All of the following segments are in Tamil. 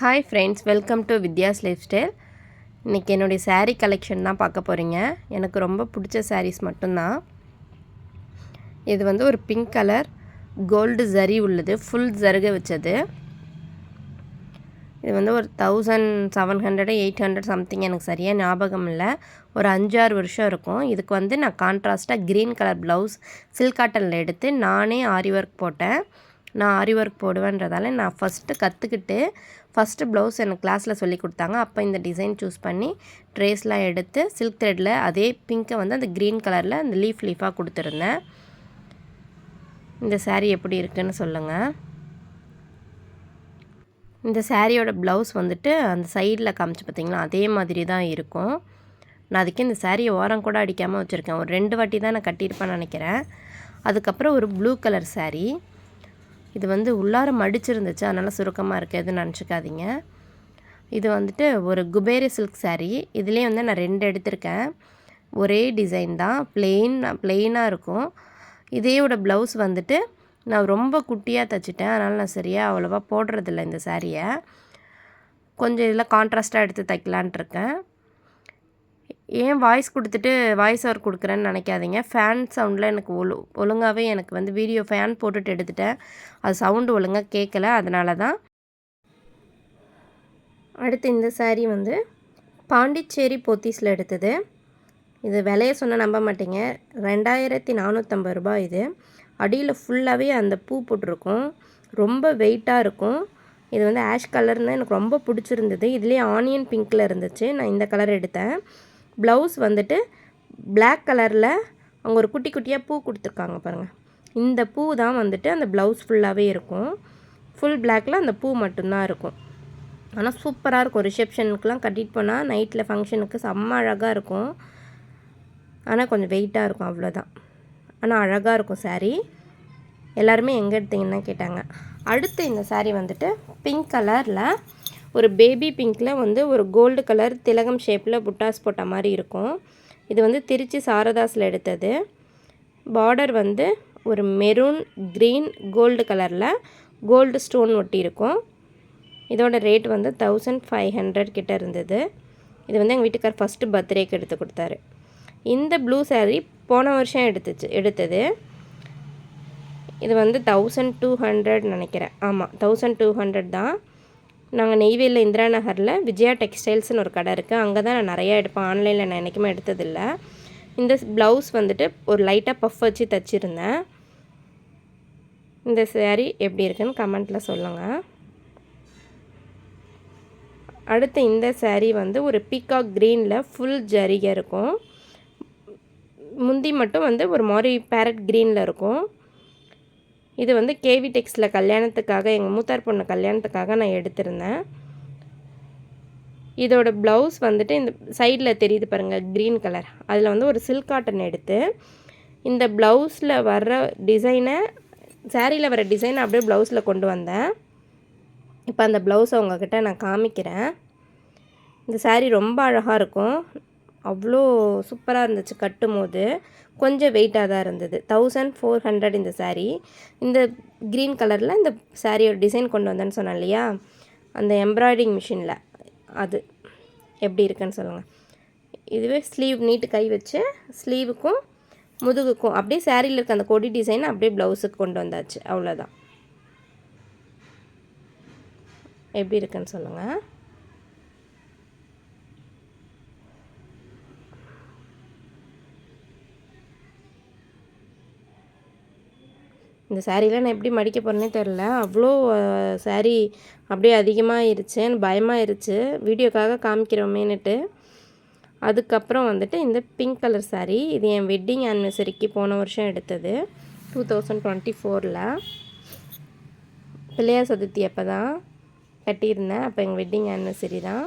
Hi friends, welcome to Vidya's life style. இன்றைக்கி என்னுடைய சாரீ கலெக்ஷன் தான் பார்க்க போகிறீங்க. எனக்கு ரொம்ப பிடிச்ச சாரீஸ் மட்டும்தான். இது வந்து ஒரு பிங்க் கலர் கோல்டு ஜரி உள்ளது, ஃபுல் ஜருகை வச்சது. இது வந்து ஒரு 1700 800 சம்திங், எனக்கு சரியாக ஞாபகம் இல்லை. ஒரு 5-6 வருஷம் இருக்கும். இதுக்கு வந்து நான் கான்ட்ராஸ்ட்டாக க்ரீன் கலர் ப்ளவுஸ் சில்க் காட்டனில் எடுத்து நானே ஆரி ஒர்க் போட்டேன். நான் ஆரி ஒர்க் போடுவேன்றதால நான் ஃபஸ்ட்டு கற்றுக்கிட்டு ஃபஸ்ட்டு ப்ளவுஸ் எனக்கு கிளாஸில் சொல்லி கொடுத்தாங்க. அப்போ இந்த டிசைன் சூஸ் பண்ணி ட்ரேஸ்லாம் எடுத்து சில்க் த்ரெட்டில் அதே பிங்க்கை வந்து அந்த க்ரீன் கலரில் அந்த லீஃபாக கொடுத்துருந்தேன். இந்த சாரீ எப்படி இருக்குன்னு சொல்லுங்கள். இந்த சாரியோட ப்ளவுஸ் வந்துட்டு அந்த சைடில் காமிச்சு பார்த்திங்களா, அதே மாதிரி தான் இருக்கும். நான் அதுக்கு இந்த சாரியை ஓரம் கூட அடிக்காமல் வச்சுருக்கேன். ஒரு 2 வாட்டி தான் நான் கட்டியிருப்பேன்னு நினைக்கிறேன். அதுக்கப்புறம் ஒரு ப்ளூ கலர் சாரீ. இது வந்து உள்ளார மடிச்சிருந்துச்சு, அதனால் சுருக்கமாக இருக்குதுன்னு நினச்சிக்காதீங்க. இது வந்துட்டு ஒரு குபேரி சில்க் சாரீ. இதுலேயே வந்து நான் 2 எடுத்திருக்கேன். ஒரே டிசைன் தான், ப்ளெயினாக இருக்கும். இதேயோட ப்ளவுஸ் வந்துட்டு நான் ரொம்ப குட்டியாக தைச்சிட்டேன், அதனால் நான் சரியாக அவ்வளோவா போடுறதில்ல இந்த சாரியை. கொஞ்சம் இதில் கான்ட்ராஸ்ட்டாக எடுத்து தைக்கலான்ட்ருக்கேன். ஏன் வாய்ஸ் ஓவர் கொடுக்குறேன்னு நினைக்காதீங்க. ஃபேன் சவுண்டில் எனக்கு ஒழுங்காகவே எனக்கு வந்து வீடியோ ஃபேன் போட்டுட்டு எடுத்துட்டேன். அது சவுண்டு ஒழுங்காக கேட்கல, அதனால தான். அடுத்து இந்த சாரீ வந்து பாண்டிச்சேரி போத்தீஸில் எடுத்தது. இது விலையை சொன்னால் நம்ப மாட்டீங்க, 2450 ரூபாய். இது அடியில் ஃபுல்லாகவே அந்த பூ போட்டிருக்கும், ரொம்ப வெயிட்டாக இருக்கும். இது வந்து ஆஷ் கலர்னு எனக்கு ரொம்ப பிடிச்சிருந்தது. இதுலேயே ஆனியன் பிங்க்கில் இருந்துச்சு, நான் இந்த கலர் எடுத்தேன். ப்ளவுஸ் வந்துட்டு பிளாக் கலரில் அவங்க ஒரு குட்டி குட்டியாக பூ கொடுத்துருக்காங்க பாருங்கள். இந்த பூ தான் வந்துட்டு அந்த ப்ளவுஸ் ஃபுல்லாகவே இருக்கும். ஃபுல் பிளாக்கில் அந்த பூ மட்டும்தான் இருக்கும். ஆனால் சூப்பராக இருக்கும். ரிசப்ஷனுக்குலாம் கட்டிட்டு போனால் நைட்டில் ஃபங்க்ஷனுக்கு செம்ம அழகாக இருக்கும். ஆனால் கொஞ்சம் வெயிட்டாக இருக்கும், அவ்வளோதான். ஆனால் அழகாக இருக்கும் சாரீ. எல்லாருமே எங்கே எடுத்தீங்கன்னா கேட்டாங்க. அடுத்து இந்த சாரீ வந்துட்டு பிங்க் கலரில் ஒரு பேபி பிங்க்கில் வந்து ஒரு கோல்டு கலர் திலகம் ஷேப்பில் புட்டாஸ் போட்ட மாதிரி இருக்கும். இது வந்து திருச்சி சாரதாஸில் எடுத்தது. பார்டர் வந்து ஒரு மெரூன் க்ரீன் கோல்டு கலரில் கோல்டு ஸ்டோன் ஒட்டி இருக்கும். இதோட ரேட் வந்து 1500 கிட்ட இருந்தது. இது வந்து எங்கள் வீட்டுக்கார் ஃபஸ்ட்டு பர்த்டேக்கு எடுத்து கொடுத்தாரு. இந்த ப்ளூ சாரீ போன வருஷம் எடுத்தது. இது வந்து 1200 நினைக்கிறேன். ஆமாம், 1200 தான். நாங்கள் நெய்வேலியில் இந்திரா நகரில் விஜயா டெக்ஸ்டைல்ஸ்னு ஒரு கடை இருக்குது, அங்கே தான் நான் நிறையா எடுப்பேன். ஆன்லைனில் நான் என்றைக்குமே எடுத்ததில்லை. இந்த ப்ளவுஸ் வந்துட்டு ஒரு லைட்டாக பஃப் வச்சு தைச்சிருந்தேன். இந்த சாரீ எப்படி இருக்குன்னு கமெண்ட்டில் சொல்லுங்கள். அடுத்து இந்த சாரீ வந்து ஒரு பீகாக் க்ரீனில் ஃபுல் ஜரிகை இருக்கும். முந்தி மட்டும் வந்து ஒரு மாதிரி பேரட் க்ரீனில் இருக்கும். இது வந்து கேவி டெக்ஸில் கல்யாணத்துக்காக, எங்கள் மூத்தார் பொண்ணு கல்யாணத்துக்காக நான் எடுத்திருந்தேன். இதோட ப்ளவுஸ் வந்துட்டு இந்த சைடில் தெரியுது பாருங்கள், க்ரீன் கலர். அதில் வந்து ஒரு சில்க் காட்டன் எடுத்து இந்த ப்ளவுஸில் வர்ற டிசைனை, சாரியில் வர டிசைனை அப்படியே ப்ளவுஸில் கொண்டு வந்தேன். இப்போ அந்த ப்ளவுஸை உங்கள்கிட்ட நான் காமிக்கிறேன். இந்த சாரீ ரொம்ப அழகாக இருக்கும், அவ்வளோ சூப்பராக இருந்துச்சு. கட்டும் போது கொஞ்சம் வெயிட்டாக தான் இருந்தது. 1400 இந்த சாரீ. இந்த க்ரீன் கலரில் இந்த சாரியோட டிசைன் கொண்டு வந்தேன்னு சொன்னேன் இல்லையா, அந்த எம்ப்ராய்டிங் மிஷினில், அது எப்படி இருக்குன்னு சொல்லுங்கள். இதுவே ஸ்லீவ் நீட்டு கை வச்சு ஸ்லீவுக்கும் முதுகுக்கும் அப்படியே சாரியில் இருக்க அந்த கொடி டிசைன் அப்படியே ப்ளவுஸுக்கு கொண்டு வந்தாச்சு, அவ்வளோதான். எப்படி இருக்குன்னு சொல்லுங்கள். இந்த சாரீலாம் நான் எப்படி மடிக்க போகிறேன்னே தெரில. அவ்வளோ சாரீ அப்படியே அதிகமாகிருச்சு, எனக்கு பயமாகிருச்சு வீடியோக்காக காமிக்கிறோமேனுட்டு. அதுக்கப்புறம் வந்துட்டு இந்த பிங்க் கலர் சாரீ. இது என் வெட்டிங் ஆனிவர்சரிக்கு போன வருஷம் எடுத்தது, 2024. பிள்ளையார் சதுர்த்தி அப்போ தான் கட்டியிருந்தேன். அப்போ எங்கள் வெட்டிங் ஆனிவர்சரி தான்.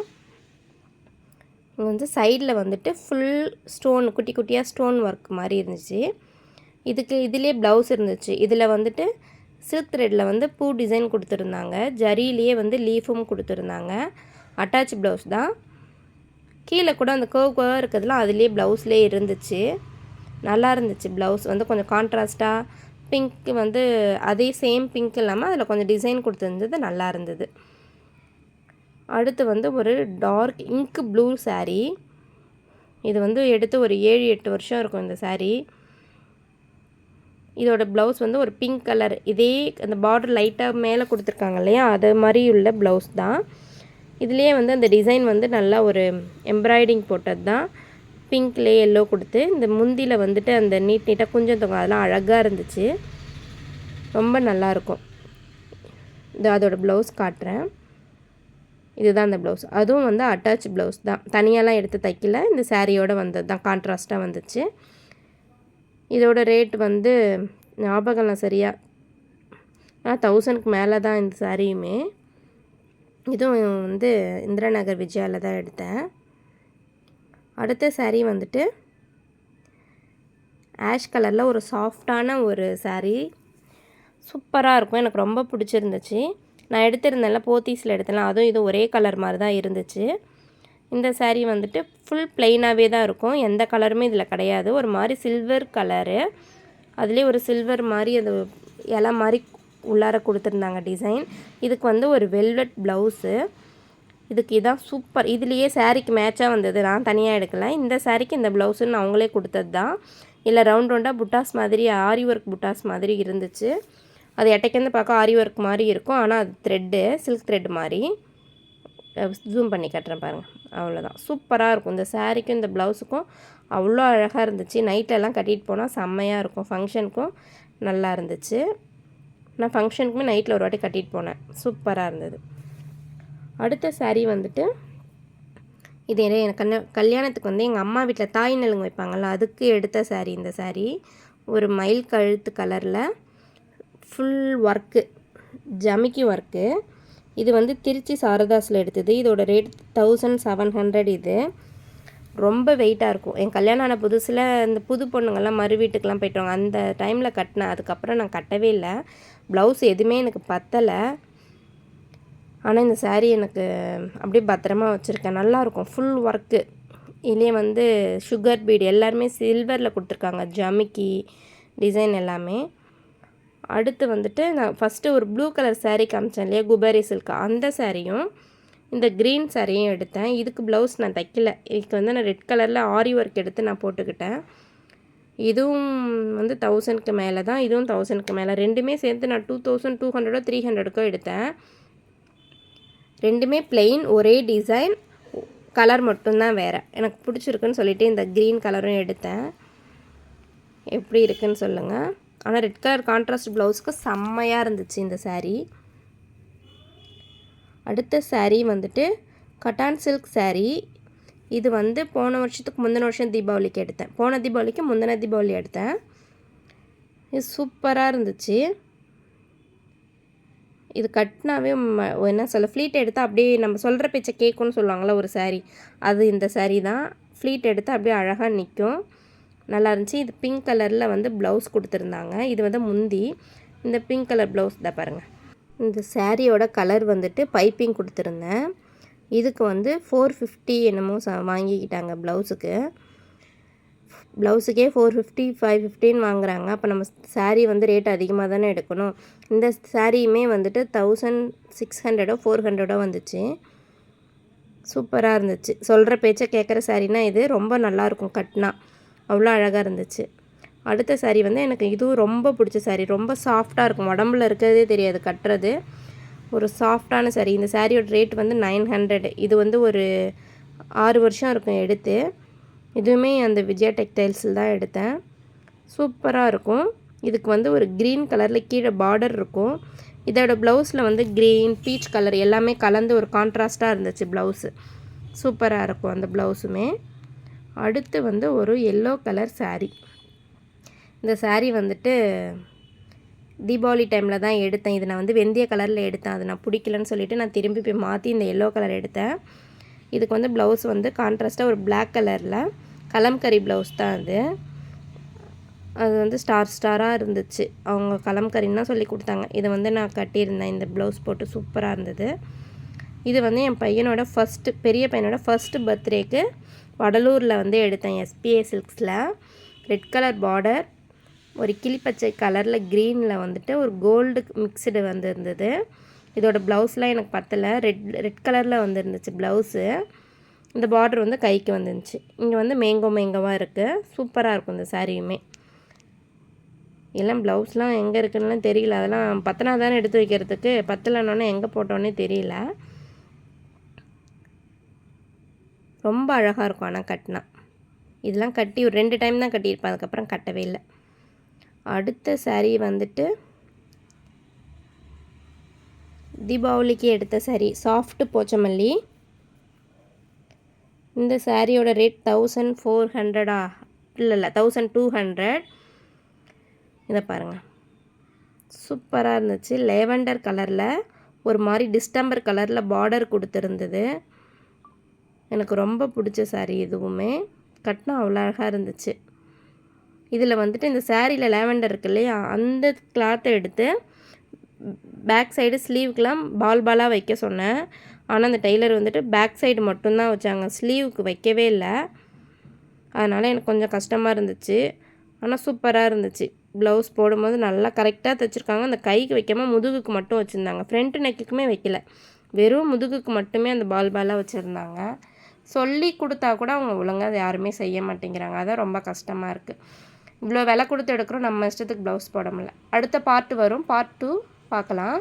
இங்கே வந்து சைடில் வந்துட்டு ஃபுல் ஸ்டோன், குட்டி குட்டியாக ஸ்டோன் ஒர்க் மாதிரி இருந்துச்சு. இதிலே ப்ளவுஸ் இருந்துச்சு. இதில் வந்துட்டு சில்க் த்ரெட்டில் வந்து பூ டிசைன் கொடுத்துருந்தாங்க, ஜரியிலேயே வந்து லீஃபும் கொடுத்துருந்தாங்க. அட்டாச் ப்ளவுஸ் தான். கீழே கூட அந்த கோவாக இருக்கிறதுலாம் அதிலே ப்ளவுஸ்லேயே இருந்துச்சு. நல்லா இருந்துச்சு. ப்ளவுஸ் வந்து கொஞ்சம் கான்ட்ராஸ்ட்டாக பிங்க் வந்து அதே சேம் பிங்க் இல்லாமல் அதில் கொஞ்சம் டிசைன் கொடுத்துருந்தது, நல்லா இருந்தது. அடுத்து வந்து ஒரு டார்க் இங்க் ப்ளூ saree. இது வந்து எடுத்து ஒரு 7-8 வருஷம் இருக்கும் இந்த saree. இதோட ப்ளவுஸ் வந்து ஒரு பிங்க் கலர், இதே அந்த பார்டர் லைட்டாக மேலே கொடுத்துருக்காங்க இல்லையா, அது மாதிரி உள்ள ப்ளவுஸ் தான். இதுலேயே வந்து அந்த டிசைன் வந்து நல்லா ஒரு எம்ப்ராய்டிங் போட்டது தான். பிங்க்லேயே எல்லோ கொடுத்து இந்த முந்தியில் வந்துட்டு அந்த நீட்டாக கொஞ்சம் தொங்க, அதெல்லாம் அழகாக இருந்துச்சு, ரொம்ப நல்லாயிருக்கும். இது அதோடய ப்ளவுஸ் காட்டுறேன். இதுதான் அந்த ப்ளவுஸ். அதுவும் வந்து அட்டாச் ப்ளவுஸ் தான், தனியாலாம் எடுத்து தைக்கல, இந்த சாரியோடு வந்தது தான், கான்ட்ராஸ்ட்டாக வந்துச்சு. இதோட ரேட் வந்து ஞாபகம்லாம் சரியாக, ஆனால் 1000க்கு மேலே தான் இந்த சாரியுமே. இதுவும் வந்து இந்திரா நகர் விஜயாவில் தான் எடுத்தேன். அடுத்த சாரீ வந்துட்டு ஆஷ் கலரில் ஒரு சாஃப்டான ஒரு சாரீ, சூப்பராக இருக்கும், எனக்கு ரொம்ப பிடிச்சிருந்துச்சு. நான் எடுத்திருந்தேன்ல போத்தீஸில் எடுத்தேன், அதுவும் இது ஒரே கலர் மாதிரி தான் இருந்துச்சு. இந்த சாரீ வந்துட்டு ஃபுல் ப்ளைனாகவே தான் இருக்கும், எந்த கலருமே இதில் கிடையாது. ஒரு மாதிரி சில்வர் கலரு, அதுலேயே ஒரு சில்வர் மாதிரி அது இலை மாதிரி உள்ளார கொடுத்துருந்தாங்க டிசைன். இதுக்கு வந்து ஒரு வெல்வெட் ப்ளவுஸு. இதுக்கு இதான் சூப்பர். இதுலேயே சாரீக்கு மேட்சாக வந்தது, நான் தனியாக எடுக்கலை. இந்த சாரீக்கு இந்த ப்ளவுஸுன்னு அவங்களே கொடுத்தது தான். இல்லை ரவுண்ட் ரவுண்டாக புட்டாஸ் மாதிரி, ஆரி ஒர்க் புட்டாஸ் மாதிரி இருந்துச்சு. அது எட்டைக்கேந்து பார்க்க ஆரி ஒர்க் மாதிரி இருக்கும், ஆனால் அது த்ரெட்டு சில்க் த்ரெட் மாதிரி. ஜூம் பண்ணி கட்டுறேன் பாருங்கள், அவ்வளோதான். சூப்பராக இருக்கும். இந்த சாரீக்கும் இந்த ப்ளவுஸுக்கும் அவ்வளோ அழகாக இருந்துச்சு. நைட்டெல்லாம் கட்டிகிட்டு போனால் செம்மையாக இருக்கும், ஃபங்க்ஷனுக்கும் நல்லா இருந்துச்சு. நான் ஃபங்க்ஷனுக்குமே நைட்டில் ஒரு வாட்டி கட்டிகிட்டு போனேன், சூப்பராக இருந்தது. அடுத்த சாரீ வந்துட்டு இது எனக்கு கல்யாணத்துக்கு வந்து எங்கள் அம்மா வீட்டில் தாய் நலுங்கு வைப்பாங்கள்ல, அதுக்கு எடுத்த சாரீ. இந்த சாரீ ஒரு மயில் கழுத்து கலரில் ஃபுல் ஒர்க்கு, ஜமிக்கி ஒர்க்கு. இது வந்து திருச்சி சாரதாஸில் எடுத்தது. இதோட ரேட் 1700. இது ரொம்ப வெயிட்டாக இருக்கும். என் கல்யாணம் ஆன புதுசில் இந்த புது பொண்ணுங்கள்லாம் மறு வீட்டுக்கெலாம் போய்ட்டுவாங்க, அந்த டைமில் கட்டினேன். அதுக்கப்புறம் நான் கட்டவே இல்லை, ப்ளவுஸ் எதுவுமே எனக்கு பத்தலை. ஆனால் இந்த சாரீ எனக்கு அப்படியே பத்திரமா வச்சுருக்கேன், நல்லாயிருக்கும். ஃபுல் ஒர்க்கு, இதுலேயே வந்து சுகர் பீட் எல்லாருமே சில்வரில் கொடுத்துருக்காங்க, ஜமிக்கி டிசைன் எல்லாமே. அடுத்து வந்துட்டு நான் ஃபஸ்ட்டு ஒரு ப்ளூ கலர் சாரீ காமிச்சேன் இல்லையா, குபேரி சில்க், அந்த சாரியும் இந்த க்ரீன் சாரியும் எடுத்தேன். இதுக்கு ப்ளவுஸ் நான் தைக்கல, இதுக்கு வந்து நான் ரெட் கலரில் ஆரி ஒர்க் எடுத்து நான் போட்டுக்கிட்டேன். இதுவும் வந்து 1000க்கு மேலே தான், இதுவும் 1000க்கு மேலே. ரெண்டுமே சேர்த்து நான் 2200 300க்கோ எடுத்தேன். ரெண்டுமே பிளெயின், ஒரே டிசைன், கலர் மட்டும்தான் வேறு. எனக்கு பிடிச்சிருக்குன்னு சொல்லிவிட்டு இந்த க்ரீன் கலரும் எடுத்தேன். எப்படி இருக்குன்னு சொல்லுங்கள். ஆனால் ரெட் கலர் கான்ட்ராஸ்ட் ப்ளவுஸ்க்கு செம்மையாக இருந்துச்சு இந்த சாரீ. அடுத்த சாரீ வந்துட்டு கட்டான் சில்க் சாரீ. இது வந்து போன வருஷத்துக்கு முந்தின வருஷம் தீபாவளிக்கு எடுத்தேன், போன தீபாவளிக்கு முந்தின தீபாவளி எடுத்தேன். இது சூப்பராக இருந்துச்சு. இது கட்டினாவே என்ன சொல்ல, ஃப்ளீட் எடுத்தால் அப்படியே நம்ம சொல்கிற பேச்சை கேட்கும்னு சொல்லுவாங்களே ஒரு சாரீ, அது இந்த சாரீ தான். ஃப்ளீட் எடுத்தால் அப்படியே அழகாக நிற்கும், நல்லா இருந்துச்சு. இது பிங்க் கலரில் வந்து ப்ளவுஸ் கொடுத்துருந்தாங்க. இது வந்து முந்தி, இந்த பிங்க் கலர் ப்ளவுஸ் தான் பாருங்கள். இந்த சாரியோட கலர் வந்துட்டு பைப்பிங் கொடுத்துருந்தேன். இதுக்கு வந்து 450 என்னமோ வாங்கிக்கிட்டாங்க ப்ளவுஸுக்கு. ப்ளவுஸுக்கே 450 550ன்னு வாங்குறாங்க. அப்போ நம்ம சாரீ வந்து ரேட் அதிகமாக தானே எடுக்கணும். இந்த சாரியுமே வந்துட்டு 1600 400 வந்துச்சு, சூப்பராக இருந்துச்சு. சொல்கிற பேச்சை கேட்குற சாரீனா இது ரொம்ப நல்லாயிருக்கும், கட்டினா அவ்வளோ அழகாக இருந்துச்சு. அடுத்த சாரீ வந்து எனக்கு இதுவும் ரொம்ப பிடிச்ச சாரீ, ரொம்ப சாஃப்டாக இருக்கும், உடம்புல இருக்கிறதே தெரியாது கட்டுறது, ஒரு சாஃப்டான சாரீ. இந்த சாரியோட ரேட் வந்து 900. இது வந்து ஒரு 6 வருஷம் இருக்கும் எடுத்து. இதுவுமே அந்த விஜயா டெக்டைல்ஸில் தான் எடுத்தேன், சூப்பராக இருக்கும். இதுக்கு வந்து ஒரு க்ரீன் கலரில் கீழே பார்டர் இருக்கும். இதோட ப்ளவுஸில் வந்து க்ரீன் பீச் கலர் எல்லாமே கலந்து ஒரு கான்ட்ராஸ்ட்டாக இருந்துச்சு ப்ளவுஸு, சூப்பராக இருக்கும் அந்த ப்ளவுஸுமே. அடுத்து வந்து ஒரு எல்லோ கலர் சாரீ. இந்த சாரீ வந்துட்டு தீபாவளி டைமில் தான் எடுத்தேன். இது நான் வந்து வெந்தய கலரில் எடுத்தேன், அது நான் பிடிக்கலன்னு சொல்லிவிட்டு நான் திரும்பி போய் மாற்றி இந்த எல்லோ கலர் எடுத்தேன். இதுக்கு வந்து ப்ளவுஸ் வந்து கான்ட்ராஸ்ட்டாக ஒரு பிளாக் கலரில் கலம்கரி ப்ளவுஸ் தான் அது. அது வந்து ஸ்டாராக இருந்துச்சு, அவங்க கலம்கரின்னு தான் சொல்லி கொடுத்தாங்க. இதை வந்து நான் கட்டியிருந்தேன், இந்த ப்ளவுஸ் போட்டு சூப்பராக இருந்தது. இது வந்து என் பையனோட பெரிய பையனோட ஃபஸ்ட்டு பர்த்டேக்கு வடலூரில் வந்து எடுத்தேன், SPA சில்க்ஸில். ரெட் கலர் பார்டர், ஒரு கிளிப்பச்சை கலரில் க்ரீனில் வந்துட்டு ஒரு கோல்டு மிக்சடு வந்து இருந்தது. இதோட ப்ளவுஸ்லாம் எனக்கு பத்தலை. ரெட் கலரில் வந்துருந்துச்சு ப்ளவுஸு. இந்த பார்டர் வந்து கைக்கு வந்துருந்துச்சு. இங்கே வந்து மேங்கோவாக இருக்குது. சூப்பராக இருக்கும் இந்த சாரியுமே. எல்லாம் ப்ளவுஸ்லாம் எங்கே இருக்குன்னுலாம் தெரியல. அதெல்லாம் பத்தனா தானே எடுத்து வைக்கிறதுக்கு, பத்தலைன்னொன்னே எங்கே போட்டோன்னே தெரியல. ரொம்ப அழகாக இருக்கும் ஆனால் கட்டினா. இதெல்லாம் கட்டி ஒரு 2 டைம் தான் கட்டியிருப்பேன். அதுக்கப்புறம் கட்டவே இல்லை. அடுத்த சாரீ வந்துட்டு தீபாவளிக்கு எடுத்த சாரீ. சாஃப்ட் போச்சமல்லி. இந்த சாரியோட ரேட் 1400 இல்லை 1200. இதை பாருங்கள், சூப்பராக இருந்துச்சு. லேவண்டர் கலரில் ஒரு மாதிரி டிஸ்டம்பர் கலரில் பார்டர் கொடுத்துருந்தது. எனக்கு ரொம்ப பிடிச்ச சாரீ. இதுவுமே கட்டினா அவ்வளோ அழகாக இருந்துச்சு. இதில் வந்துட்டு இந்த சாரியில் லேவண்டர் இருக்கு இல்லையா, அந்த கிளாத்தை எடுத்து பேக் சைடு ஸ்லீவுக்கெலாம் பாலாக வைக்க சொன்னேன். ஆனால் அந்த டெய்லர் வந்துட்டு பேக் சைடு மட்டும்தான் வச்சாங்க, ஸ்லீவுக்கு வைக்கவே இல்லை. அதனால் எனக்கு கொஞ்சம் கஷ்டமாக இருந்துச்சு. ஆனால் சூப்பராக இருந்துச்சு. ப்ளவுஸ் போடும்போது நல்லா கரெக்டாக தைச்சிருக்காங்க. அந்த கைக்கு வைக்காமல் முதுகுக்கு மட்டும் வச்சுருந்தாங்க. ஃப்ரண்ட் நெக்குக்குமே வைக்கல, வெறும் முதுகுக்கு மட்டுமே அந்த பாலாக வச்சுருந்தாங்க. சொல்லி கொடுத்தா கூட அவங்க ஒழுங்காக அதை யாருமே செய்ய மாட்டேங்கிறாங்க. அதான் ரொம்ப கஷ்டமாக இருக்குது. இவ்வளோ விலை கொடுத்து எடுக்கிறோம், நம்ம இஷ்டத்துக்கு ப்ளவுஸ் போட முடியல. அடுத்த பார்ட் வரும், பார்ட் 2 பார்க்கலாம்.